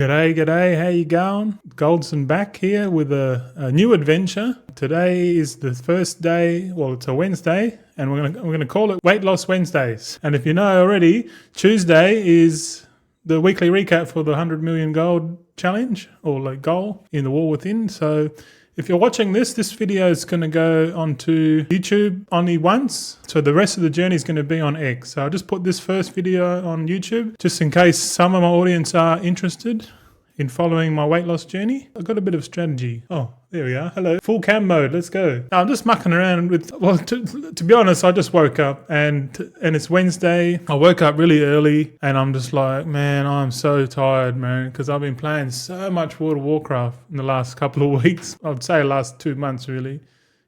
G'day, how you going? Goldzen back here with a new adventure. Today is the first day, well, it's a Wednesday, and we're gonna call it Weight Loss Wednesdays. And if you know already, Tuesday is the weekly recap for the 100 million gold challenge, or like goal in the War Within. So if you're watching this video is going to go onto YouTube only once. So the rest of the journey is going to be on X. So I'll just put this first video on YouTube just in case some of my audience are interested in following my weight loss journey. I've got a bit of strategy. Oh, there we are. Hello. Full cam mode. Let's go. I'm just mucking around with, well, to be honest, I just woke up and it's Wednesday. I woke up really early and I'm just like, man, I'm so tired, man, because I've been playing so much World of Warcraft in the last couple of weeks. I'd say last 2 months, really.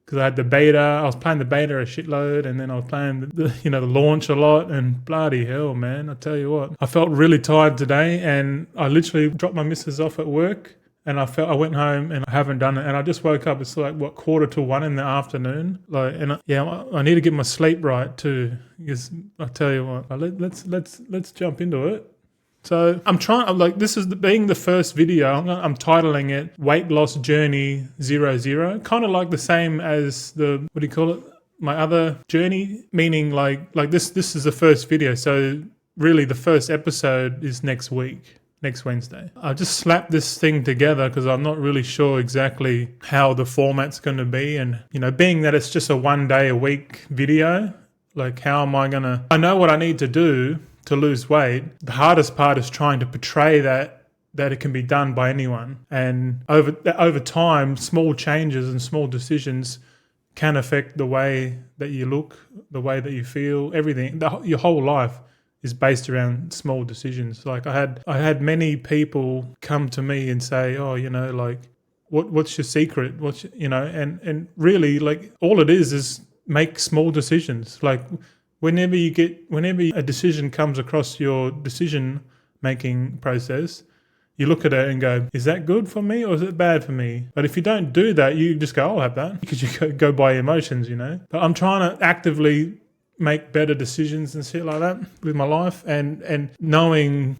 Because I had the beta, I was playing the beta a shitload, and then I was playing the launch a lot, and bloody hell, man, I tell you what. I felt really tired today, and I literally dropped my missus off at work, and I went home, and I haven't done it, and I just woke up, it's like, 1:45 in the afternoon, I need to get my sleep right too, because I tell you what, let's jump into it. So I'm trying, this is being the first video, I'm titling it Weight Loss Journey 00, kind of like the same as the, what do you call it, my other journey, meaning like this is the first video. So really the first episode is next week, next Wednesday. I just slapped this thing together because I'm not really sure exactly how the format's going to be. And, being that it's just a 1 day a week video, like how am I going to, I know what I need to do to lose weight. The hardest part is trying to portray that it can be done by anyone. And over time, small changes and small decisions can affect the way that you look, the way that you feel, everything. Your whole life is based around small decisions. Like I had many people come to me and say, oh, what's your secret? And really, like, all it is make small decisions. Like, Whenever a decision comes across your decision-making process, you look at it and go, is that good for me or is it bad for me? But if you don't do that, you just go, I'll have that, because you go by emotions, But I'm trying to actively make better decisions and shit like that with my life, and knowing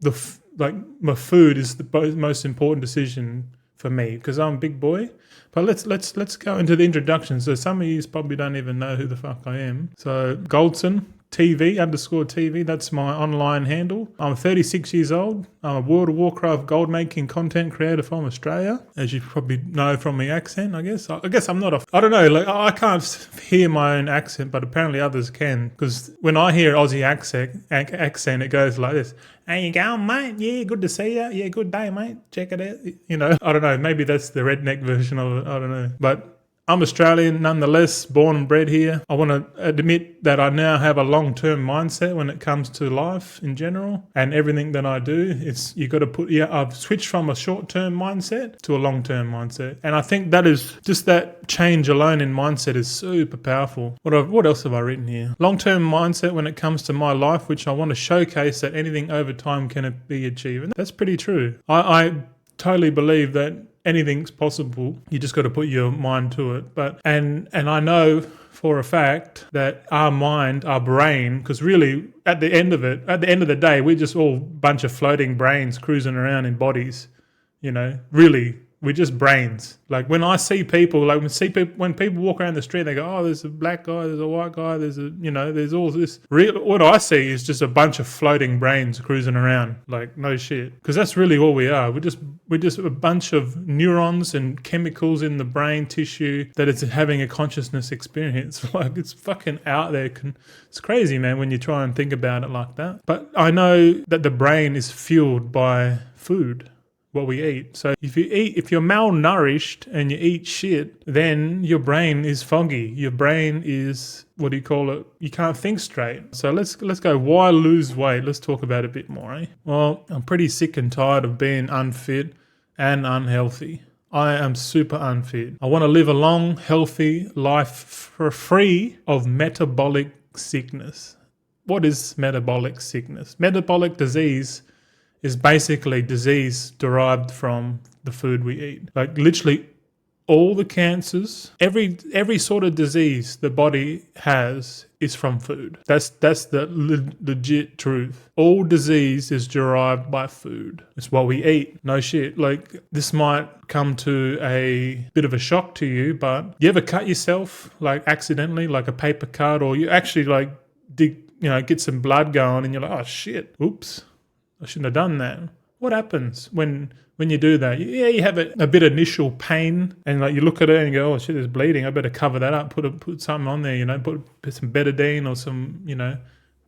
my food is the most important decision for me, because I'm a big boy. But let's go into the introduction. So some of you probably don't even know who the fuck I am. So Goldzen TV_TV, that's my online handle. I'm 36 years old. I'm a World of Warcraft gold making content creator from Australia, as you probably know from my accent, I guess. I guess I'm not I don't know, like I can't hear my own accent, but apparently others can. Because when I hear Aussie accent, it goes like this. How you going, mate? Yeah, good to see you. Yeah, good day, mate. Check it out. I don't know. Maybe that's the redneck version of it. I don't know. But I'm Australian nonetheless, born and bred here. I want to admit that I now have a long-term mindset when it comes to life in general, and everything that I do, I've switched from a short-term mindset to a long-term mindset. And I think that is just that change alone in mindset is super powerful. What else have I written here? Long-term mindset when it comes to my life, which I want to showcase that anything over time can be achieved. And that's pretty true. I totally believe that anything's possible. You just got to put your mind to it. And I know for a fact that our mind, our brain, because really at the end of the day, we're just all a bunch of floating brains cruising around in bodies. Really, we're just brains. Like when I see people, when people walk around the street, they go, oh, there's a black guy, there's a white guy, there's all this. What I see is just a bunch of floating brains cruising around, like no shit. Because that's really all we are. We're just a bunch of neurons and chemicals in the brain tissue that it's having a consciousness experience. Like it's fucking out there. It's crazy, man, when you try and think about it like that. But I know that the brain is fueled by food, what we eat. So if you're malnourished and you eat shit, then your brain is foggy. Your brain is, what do you call it? You can't think straight. So let's go, why lose weight? Let's talk about it a bit more, eh? Well, I'm pretty sick and tired of being unfit and unhealthy. I am super unfit. I want to live a long, healthy life free of metabolic sickness. What is metabolic sickness? Metabolic disease is basically disease derived from the food we eat. Like literally All the cancers, every sort of disease the body has is from food. That's the legit truth. All disease is derived by food. It's what we eat. No shit. Like, this might come to a bit of a shock to you, but you ever cut yourself, like, accidentally, like a paper cut, or you actually, like, get some blood going and you're like, oh shit, oops, I shouldn't have done that. What happens when you do that? Yeah, you have a bit of initial pain, and like you look at it and you go, oh shit, there's bleeding. I better cover that up. Put something on there, put some betadine or some,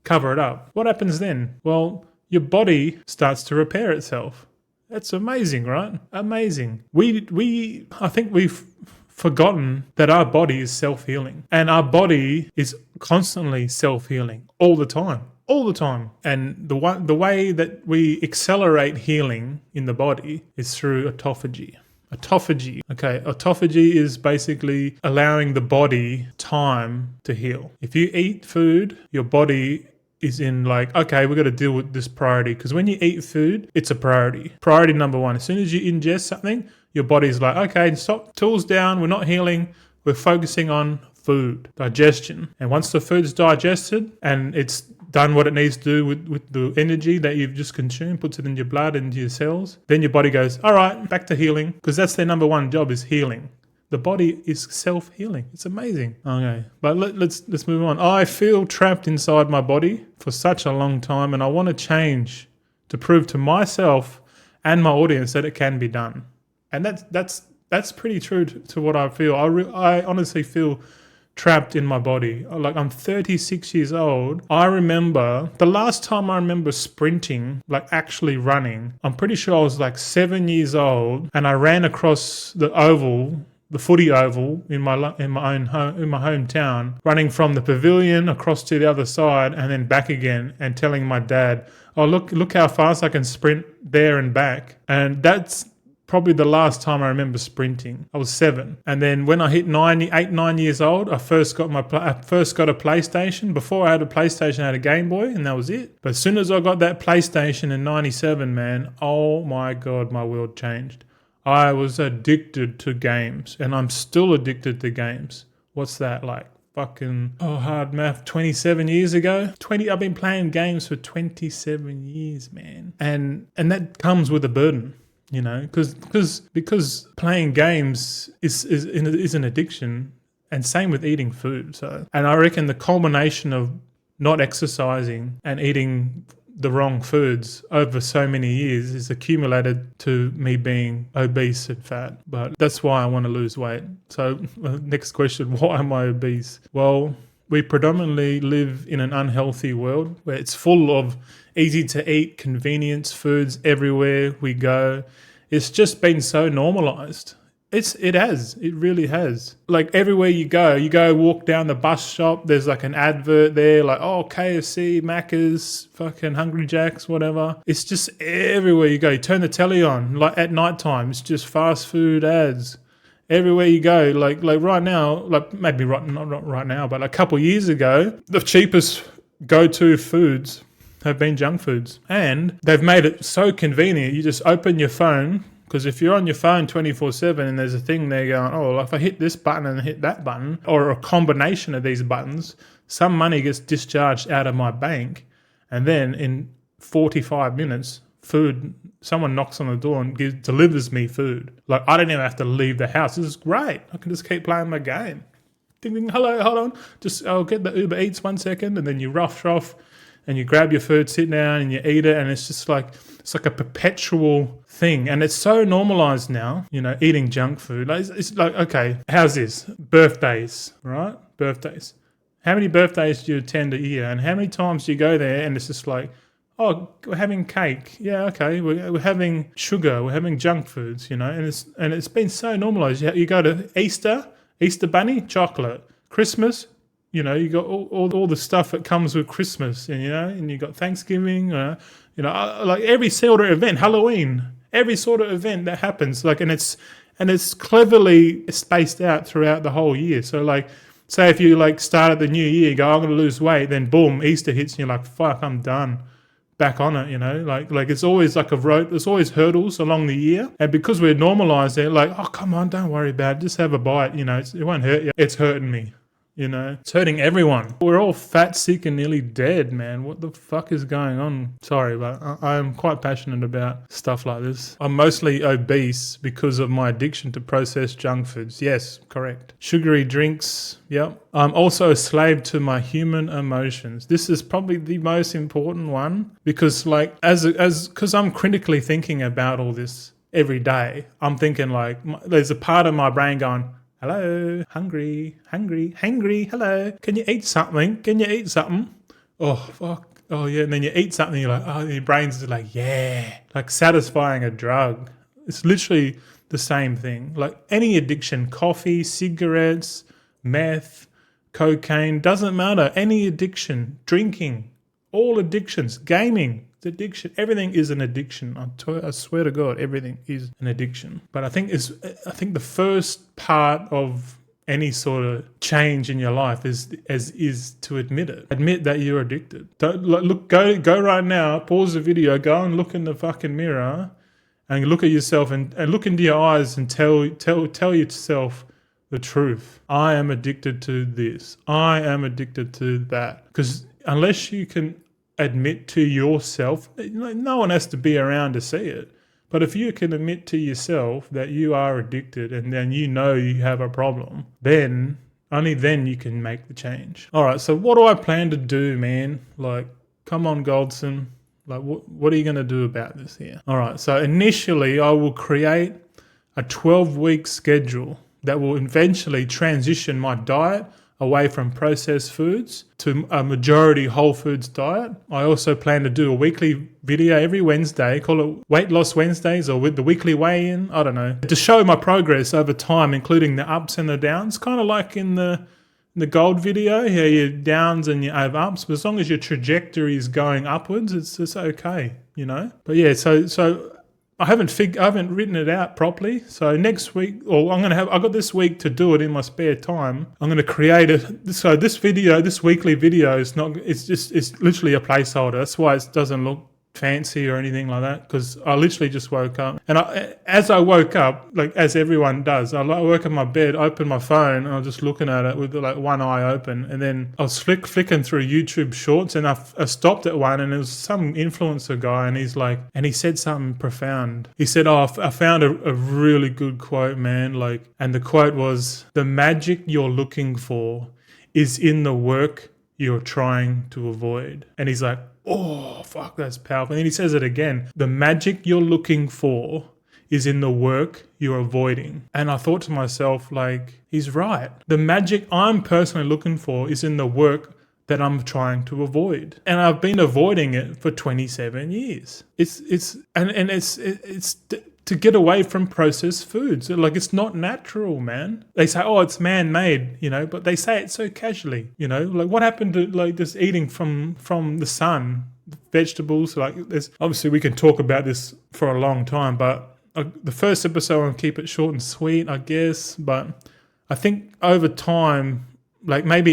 cover it up. What happens then? Well, your body starts to repair itself. That's amazing, right? Amazing. I think we've forgotten that our body is self-healing, and our body is constantly self-healing all the time. All the time. And the way that we accelerate healing in the body is through autophagy. Autophagy. Okay, autophagy is basically allowing the body time to heal. If you eat food, your body is in like, okay, we've got to deal with this priority. Because when you eat food, it's a priority. Priority number one. As soon as you ingest something, your body's like, okay, stop, tools down, we're not healing, we're focusing on food, digestion. And once the food's digested and it's done what it needs to do with the energy that you've just consumed, puts it in your blood and your cells, then your body goes, all right, back to healing, because that's their number one job, is healing. The body is self-healing. It's amazing. Okay, but let's move on. I feel trapped inside my body for such a long time, and I want to change to prove to myself and my audience that it can be done. And that's pretty true to what I feel. I honestly feel trapped in my body. Like, I'm 36 years old. I remember the last time I remember sprinting, like actually running, I'm pretty sure I was like 7 years old, and I ran across the footy oval in my hometown, running from the pavilion across to the other side and then back again, and telling my dad, oh, look how fast I can sprint there and back. And that's probably the last time I remember sprinting. I was 7. And then when I hit 9 years old, I first got a PlayStation. Before I had a PlayStation, I had a Game Boy, and that was it. But as soon as I got that PlayStation in 97, man, oh my God, my world changed. I was addicted to games, and I'm still addicted to games. What's that, like? Fucking, hard math, 27 years ago? I've been playing games for 27 years, man. And that comes with a burden. Because playing games is an addiction, and same with eating food. And I reckon the culmination of not exercising and eating the wrong foods over so many years is accumulated to me being obese and fat. But that's why I want to lose weight. So next question, why am I obese? Well, we predominantly live in an unhealthy world where it's full of easy to eat convenience foods everywhere we go. It's just been so normalized. It really has. Like, everywhere you go walk down the bus stop, there's like an advert there, like, oh, KFC, Macca's, fucking Hungry Jack's, whatever. It's just everywhere you go. You turn the telly on, like at night time, it's just fast food ads. Everywhere you go, like right now, like maybe not right now, but a couple of years ago, the cheapest go-to foods have been junk foods. And they've made it so convenient. You just open your phone, because if you're on your phone 24/7 and there's a thing there going, oh, well, if I hit this button and hit that button, or a combination of these buttons, some money gets discharged out of my bank, and then in 45 minutes, someone knocks on the door and delivers me food. Like, I don't even have to leave the house. This is great. I can just keep playing my game. Ding, ding, hello, hold on. I'll get the Uber Eats 1 second, and then you rush off and you grab your food, sit down, and you eat it, and it's like a perpetual thing. And it's so normalized now, eating junk food. It's like, okay, how's this? Birthdays, right? Birthdays. How many birthdays do you attend a year? And how many times do you go there and it's just like, oh, we're having cake. Yeah, okay. We're having sugar. We're having junk foods, and it's been so normalized. You go to Easter bunny, chocolate. Christmas, you got all the stuff that comes with Christmas, and you got Thanksgiving, like every sort of event, Halloween, every sort of event that happens, like, and it's cleverly spaced out throughout the whole year. So, like, say if you like start at the new year, you go, I'm going to lose weight, then boom, Easter hits, and you're like, fuck, I'm done. back on it, like it's always like a road, there's always hurdles along the year. And because we're normalized it, like, oh, come on, don't worry about it. Just have a bite, it won't hurt you. It's hurting me. It's hurting everyone. We're all fat, sick, and nearly dead, man. What the fuck is going on? Sorry, but I am quite passionate about stuff like this. I'm mostly obese because of my addiction to processed junk foods. Yes, correct. Sugary drinks. Yep. I'm also a slave to my human emotions. This is probably the most important one because, like, because I'm critically thinking about all this every day. I'm thinking like, there's a part of my brain going, hello, hungry, hello. Can you eat something? Oh, fuck. Oh, yeah. And then you eat something, you're like, oh, your brain's just like, yeah. Like satisfying a drug. It's literally the same thing. Like any addiction, coffee, cigarettes, meth, cocaine, doesn't matter. Any addiction, drinking, all addictions, gaming. Addiction, everything is an addiction. I swear to God, everything is an addiction. But I think the first part of any sort of change in your life is to admit it. Admit that you're addicted. Don't go right now. Pause the video. Go and look in the fucking mirror, and look at yourself and look into your eyes and tell yourself the truth. I am addicted to this. I am addicted to that. Because unless you can admit to yourself, no one has to be around to see it, but if you can admit to yourself that you are addicted and then you have a problem, then only then you can make the change. All right, so what do I plan to do, man? Like, come on, Goldzen. Like, what are you going to do about this here? All right, so initially I will create a 12-week schedule that will eventually transition my diet away from processed foods to a majority whole foods diet. I also plan to do a weekly video every Wednesday, call it Weight Loss Wednesdays or with the weekly weigh-in, I don't know, to show my progress over time, including the ups and the downs, kind of like in the gold video, here you downs and you have ups, but as long as your trajectory is going upwards, it's okay, But yeah, so I haven't written it out properly. So next week, I've got this week to do it in my spare time. I'm going to create it. So this weekly video it's literally a placeholder. That's why it doesn't look fancy or anything like that, because I literally just woke up. And as I woke up, like as everyone does, I woke up in my bed, opened my phone, and I was just looking at it with like one eye open. And then I was flicking through YouTube shorts, and I stopped at one, and it was some influencer guy, and he said something profound. He said, oh, I found a really good quote, man. And the quote was, the magic you're looking for is in the work you're trying to avoid. And he's like, oh, fuck, that's powerful. And then he says it again. The magic you're looking for is in the work you're avoiding. And I thought to myself, like, he's right. The magic I'm personally looking for is in the work that I'm trying to avoid. And I've been avoiding it for 27 years. It's to get away from processed foods. Like, it's not natural, man. They say, oh, it's man-made, but they say it so casually, like what happened to like just eating from the sun, vegetables, like there's obviously we can talk about this for a long time, but the first episode I'll keep it short and sweet, I guess. But I think over time, like maybe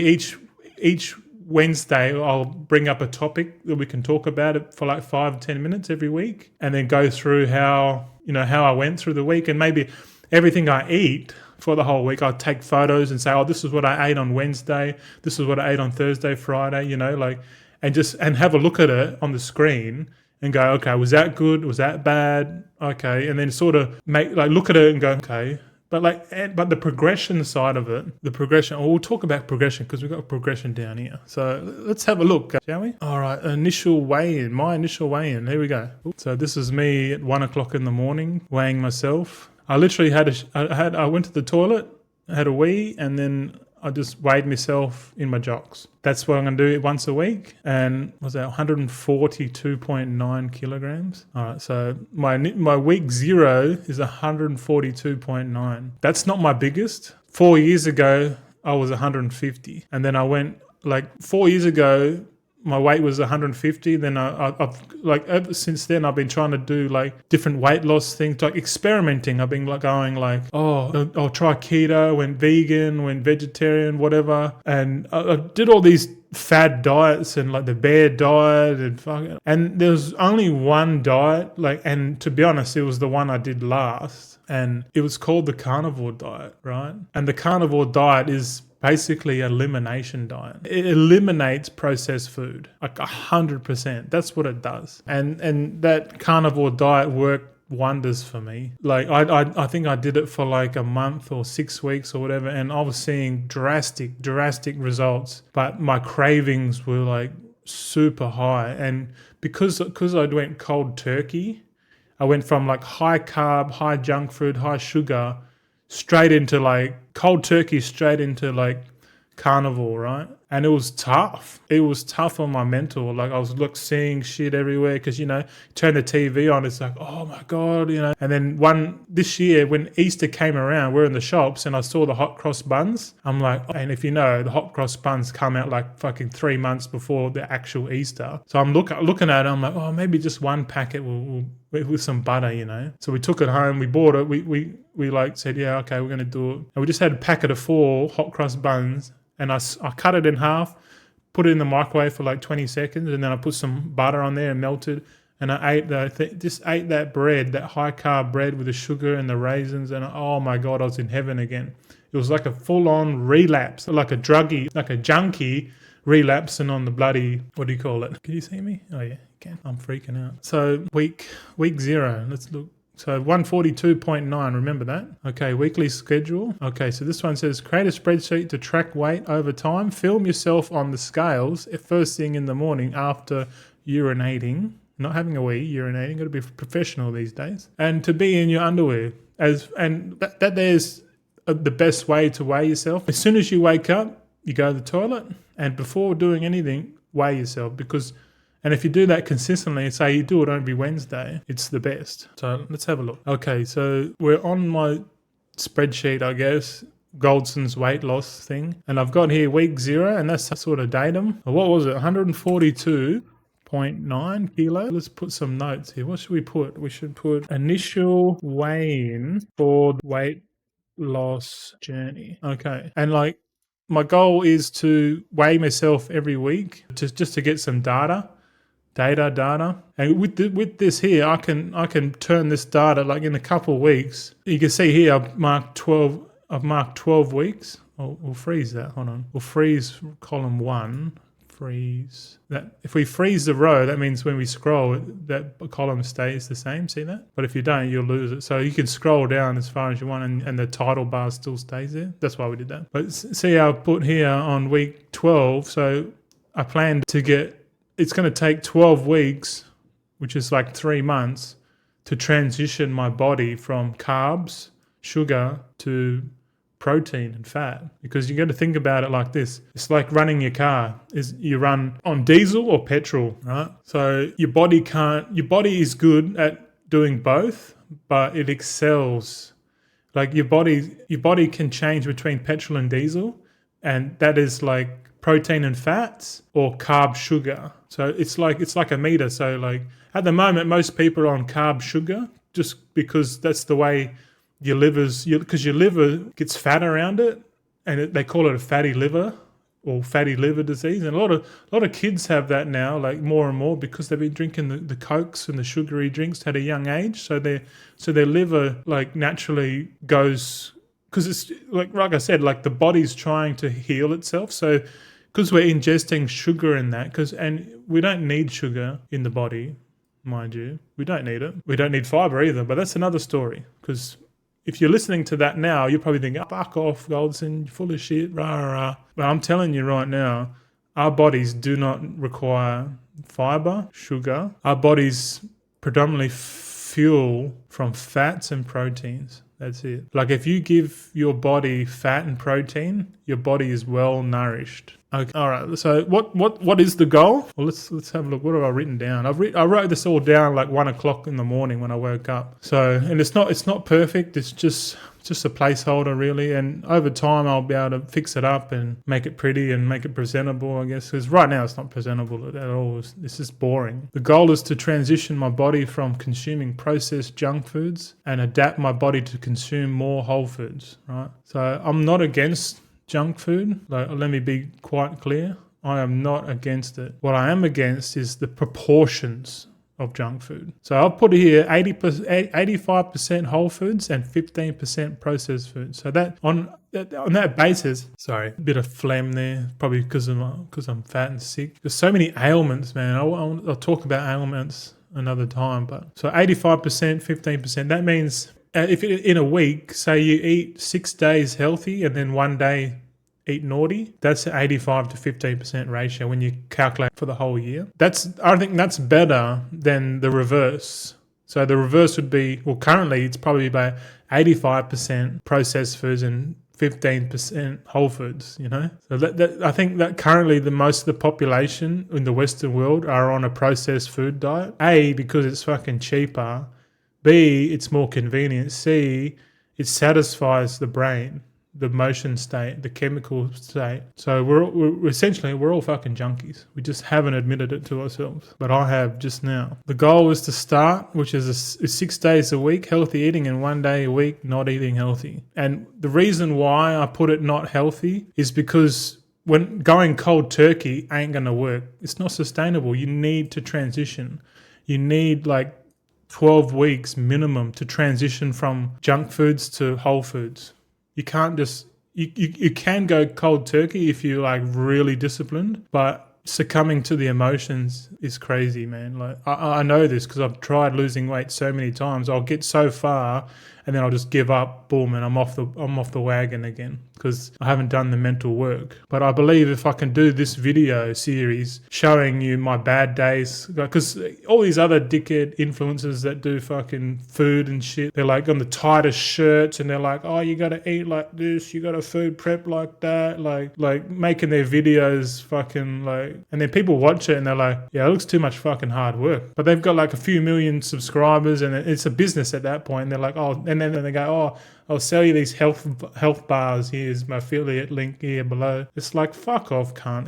each Wednesday, I'll bring up a topic that we can talk about it for like 5-10 minutes every week, and then go through how I went through the week, and maybe everything I eat for the whole week, I'll take photos and say, oh, this is what I ate on Wednesday, this is what I ate on Thursday, Friday, and have a look at it on the screen and go, okay, was that good? Was that bad? Okay. And then sort of look at it and go, okay. But the progression side of it, we'll talk about progression because we've got progression down here. So let's have a look, shall we? All right, my initial weigh-in. Here we go. So this is me at 1 o'clock in the morning weighing myself. I literally I went to the toilet, had a wee, and then I just weighed myself in my jocks. That's what I'm going to do once a week. And was that 142.9 kilograms? All right, so my week 0 is 142.9. That's not my biggest. 4 years ago, I was 150. And then I went, 4 years ago, my weight was 150. Then I've ever since then, I've been trying to do different weight loss things, experimenting. I've been going I'll try keto, went vegan, went vegetarian, whatever. And I did all these fad diets and like the bear diet and there was only one diet, like, and to be honest, it was the one I did last, and it was called the carnivore diet, right? And the carnivore diet is basically an elimination diet. It eliminates processed food, like 100%. That's what it does. And that carnivore diet worked wonders for me. Like I think I did it for like a month or 6 weeks or whatever, and I was seeing drastic results, but my cravings were like super high. And because I went cold turkey, I went from like high carb, high junk food, high sugar, straight into like cold turkey, straight into like carnivore, right? And it was tough. It was tough on my mental. Like I was seeing shit everywhere because, turn the TV on, it's like, oh my God, And then this year when Easter came around, we're in the shops and I saw the hot cross buns. I'm like, and if the hot cross buns come out like fucking 3 months before the actual Easter. So I'm looking at it, I'm like, oh, maybe just one packet will with some butter, So we took it home, we bought it, we like said, yeah, okay, we're going to do it. And we just had a packet of 4 hot cross buns. And I cut it in half, put it in the microwave for like 20 seconds, and then I put some butter on there and melted. And I ate that bread, that high carb bread with the sugar and the raisins. And oh my God, I was in heaven again. It was like a full on relapse, like a druggie, like a junkie relapsing on the bloody, what do you call it? Can you see me? Oh yeah, you can. I'm freaking out. So week 0, let's look. So 142.9, remember that? Okay, weekly schedule. Okay, so this one says create a spreadsheet to track weight over time. Film yourself on the scales first thing in the morning after urinating. Not having a wee, urinating. Got to be professional these days. And to be in your underwear. That there's the best way to weigh yourself. As soon as you wake up, you go to the toilet. And before doing anything, weigh yourself and if you do that consistently, say you do it every Wednesday, it's the best. So let's have a look. Okay, so we're on my spreadsheet, I guess, Goldzen's weight loss thing. And I've got here week 0, and that's sort of datum. What was it? 142.9 kilo. Let's put some notes here. What should we put? We should put initial weigh-in for the weight loss journey. Okay. And like my goal is to weigh myself every week just to get some data. And with this here, I can turn this data like in a couple of weeks. You can see here I've marked 12 weeks. We'll freeze that. Hold on. We'll freeze column 1. Freeze that. If we freeze the row, that means when we scroll, that column stays the same. See that? But if you don't, you'll lose it. So you can scroll down as far as you want, and the title bar still stays there. That's why we did that. But see, I put here on week 12. So I planned to get. It's going to take 12 weeks, which is like 3 months, to transition my body from carbs, sugar, to protein and fat. Because you got to think about it like this. It's like running your car. You run on diesel or petrol, right? So your body is good at doing both, but it excels. Like your body can change between petrol and diesel, and that is like protein and fats or carb sugar. So it's like a meter. So like at the moment, most people are on carb sugar just because that's the way because your liver gets fat around it, and they call it a fatty liver or fatty liver disease. And a lot of kids have that now, like more and more, because they've been drinking the Cokes and the sugary drinks at a young age. So their liver like naturally goes, because it's like I said, like the body's trying to heal itself. So because we're ingesting sugar in that, and we don't need sugar in the body, mind you. We don't need it. We don't need fiber either, but that's another story. Because if you're listening to that now, you're probably thinking, fuck off, Goldzen, you're full of shit, rah, rah, rah. But I'm telling you right now, our bodies do not require fiber, sugar. Our bodies predominantly fuel from fats and proteins. That's it. Like if you give your body fat and protein, your body is well nourished. Okay. All right. So what is the goal? Well, let's have a look. What have I written down? I wrote this all down like 1 o'clock in the morning when I woke up. So, and it's not perfect. It's just a placeholder really. And over time, I'll be able to fix it up and make it pretty and make it presentable, I guess. Because right now it's not presentable at all. It's just boring. The goal is to transition my body from consuming processed junk foods and adapt my body to consume more whole foods. Right. So I'm not against junk food. Like, let me be quite clear. I am not against it. What I am against is the proportions of junk food. So I'll put it here 85% whole foods and 15% processed foods. So that on that basis, sorry, a bit of phlegm there, probably because I'm fat and sick. There's so many ailments, man. I'll talk about ailments another time. But so 85%, 15%. That means if in a week, say you eat 6 days healthy and then 1 day eat naughty, that's an 85 to 15% ratio when you calculate for the whole year. I think that's better than the reverse. So the reverse would be, well, currently it's probably about 85% processed foods and 15% whole foods, you know? So I think that currently the most of the population in the Western world are on a processed food diet. A, because it's fucking cheaper. B, it's more convenient. C, it satisfies the brain, the motion state, the chemical state. So we're essentially all fucking junkies. We just haven't admitted it to ourselves. But I have just now. The goal is to start, which is 6 days a week healthy eating and 1 day a week not eating healthy. And the reason why I put it not healthy is because when going cold turkey ain't going to work. It's not sustainable. You need to transition. You need like 12 weeks minimum to transition from junk foods to whole foods. You can't just, you can go cold turkey if you're like really disciplined, but succumbing to the emotions is crazy, man. Like I know this because I've tried losing weight so many times. I'll get so far and then I'll just give up, boom, and I'm off the wagon again because I haven't done the mental work. But I believe if I can do this video series showing you my bad days, because all these other dickhead influencers that do fucking food and shit, they're like on the tightest shirts and they're like, oh, you got to eat like this, you got to food prep like that, like making their videos fucking like, and then people watch it and they're like, yeah, it looks too much fucking hard work. But they've got like a few million subscribers and it's a business at that point. And they're like, oh, and then they go, oh, I'll sell you these health bars. Here's my affiliate link here below. It's like, fuck off, cunt.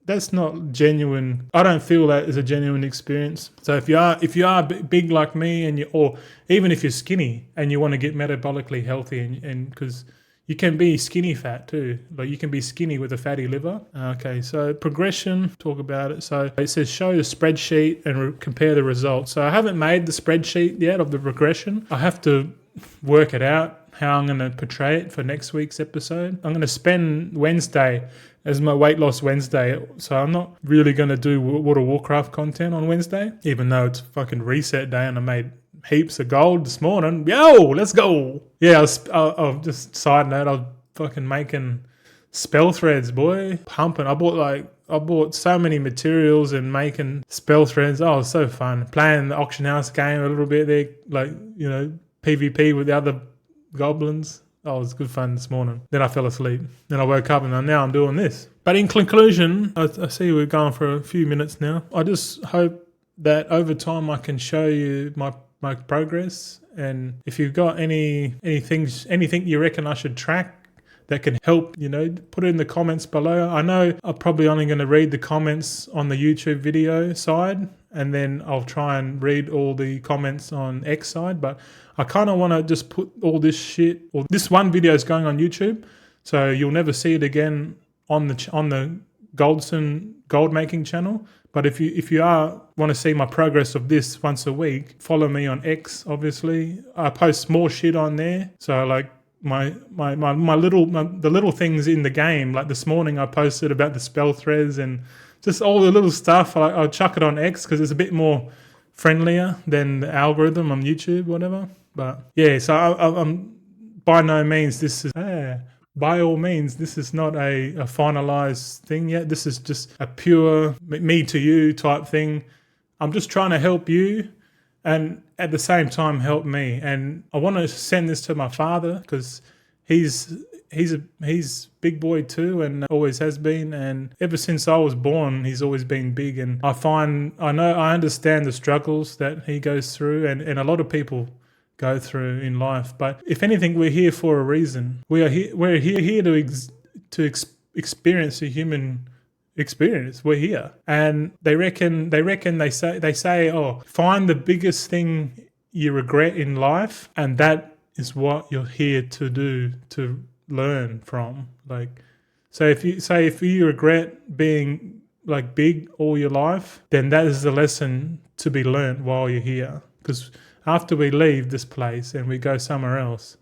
That's not genuine. I don't feel that is a genuine experience. So if you are big like me or even if you're skinny and you want to get metabolically healthy and because you can be skinny fat too. Like you can be skinny with a fatty liver. Okay, so progression, talk about it. So it says show the spreadsheet and compare the results. So I haven't made the spreadsheet yet of the progression. I have to work it out how I'm going to portray it for next week's episode. I'm going to spend Wednesday as my weight loss Wednesday. So I'm not really going to do World of Warcraft content on Wednesday, even though it's fucking reset day and I made heaps of gold this morning. Yo, let's go. Yeah, I'll just side note, I was fucking making spell threads, boy. Pumping. I bought so many materials and making spell threads. Oh, it was so fun. Playing the auction house game a little bit there, like, you know, PvP with the other goblins. Oh, it was good fun this morning. Then I fell asleep. Then I woke up and now I'm doing this. But in conclusion, I see we're going for a few minutes now. I just hope that over time I can show you my progress. And if you've got anything you reckon I should track that can help, you know, put it in the comments below. I know I'm probably only going to read the comments on the YouTube video side, and then I'll try and read all the comments on X side, but I kind of want to just put all this shit, or this one video is going on YouTube, so you'll never see it again on the Goldzen gold making channel. But if you want to see my progress of this once a week, follow me on X, obviously. I post more shit on there. So like the little things in the game, like this morning I posted about the spell threads and just all the little stuff. I'll chuck it on X because it's a bit more friendlier than the algorithm on YouTube, whatever. But yeah, so I'm by no means by all means, this is not a finalized thing yet. This is just a pure me to you type thing. I'm just trying to help you and at the same time help me. And I want to send this to my father because he's big boy too and always has been. And ever since I was born, he's always been big. And I understand the struggles that he goes through and a lot of people go through in life. But if anything, we're here for a reason. We're here to experience a human experience. We're here, and they say, oh, find the biggest thing you regret in life, and that is what you're here to do, to learn from. Like, So if you regret being like big all your life, then that is the lesson to be learned while you're here. Because after we leave this place and we go somewhere else,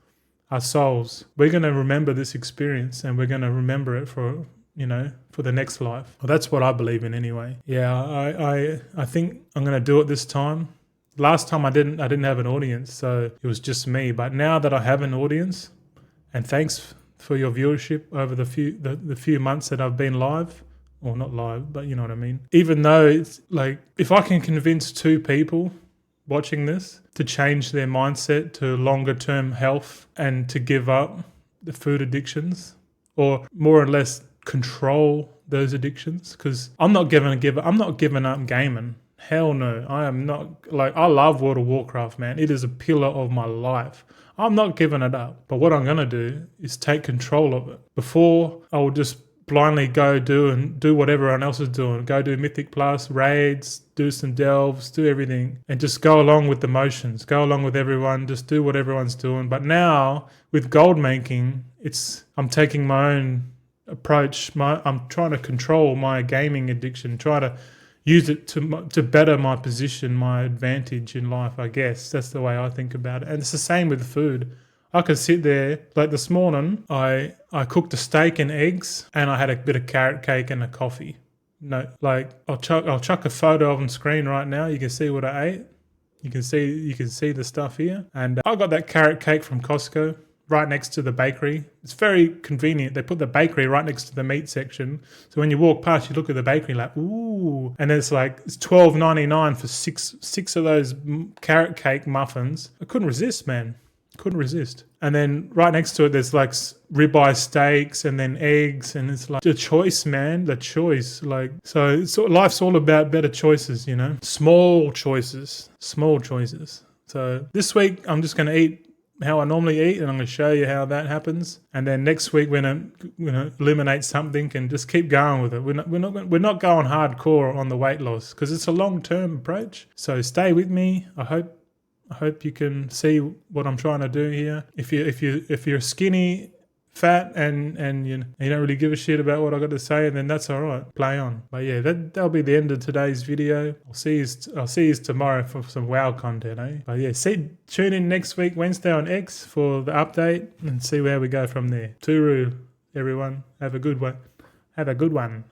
our souls, we're going to remember this experience and we're going to remember it for, for the next life. Well, that's what I believe in anyway. Yeah, I think I'm going to do it this time. Last time I didn't have an audience, so it was just me. But now that I have an audience, and thanks for your viewership over the few months that I've been live, or not live, but you know what I mean. Even though it's like, if I can convince 2 people watching this to change their mindset to longer term health and to give up the food addictions, or more or less control those addictions, because I'm not giving up gaming. Hell no. I am not. Like, I love World of Warcraft, man. It is a pillar of my life. I'm not giving it up. But what I'm going to do is take control of it. Before, I would just blindly go do what everyone else is doing. Go do Mythic Plus, raids, do some delves, do everything. And just go along with the motions. Go along with everyone. Just do what everyone's doing. But now, with gold making, I'm taking my own approach. I'm trying to control my gaming addiction. Try to use it to better my position, my advantage in life, I guess. That's the way I think about it. And it's the same with food. I could sit there, like this morning, I cooked a steak and eggs, and I had a bit of carrot cake and a coffee. No, like I'll chuck a photo on screen right now. You can see what I ate. You can see the stuff here. And I got that carrot cake from Costco, right next to the bakery. It's very convenient. They put the bakery right next to the meat section. So when you walk past, you look at the bakery like, ooh. And it's $12.99 for six of those carrot cake muffins. I couldn't resist, man. Couldn't resist. And then right next to it, there's like ribeye steaks and then eggs. And it's like the choice, man. The choice. So life's all about better choices, Small choices. So this week, I'm just going to eat how I normally eat, and I'm going to show you how that happens. And then next week, we're going to eliminate something and just keep going with it. We're not going hardcore on the weight loss, because it's a long-term approach. So stay with me. I hope you can see what I'm trying to do here. If you're skinny, fat, and you don't really give a shit about what I got to say, then that's all right. Play on. But yeah, that'll be the end of today's video. I'll see you tomorrow for some wow content, eh? But yeah, tune in next week, Wednesday on X, for the update and see where we go from there. Tooroo, everyone. Have a good one.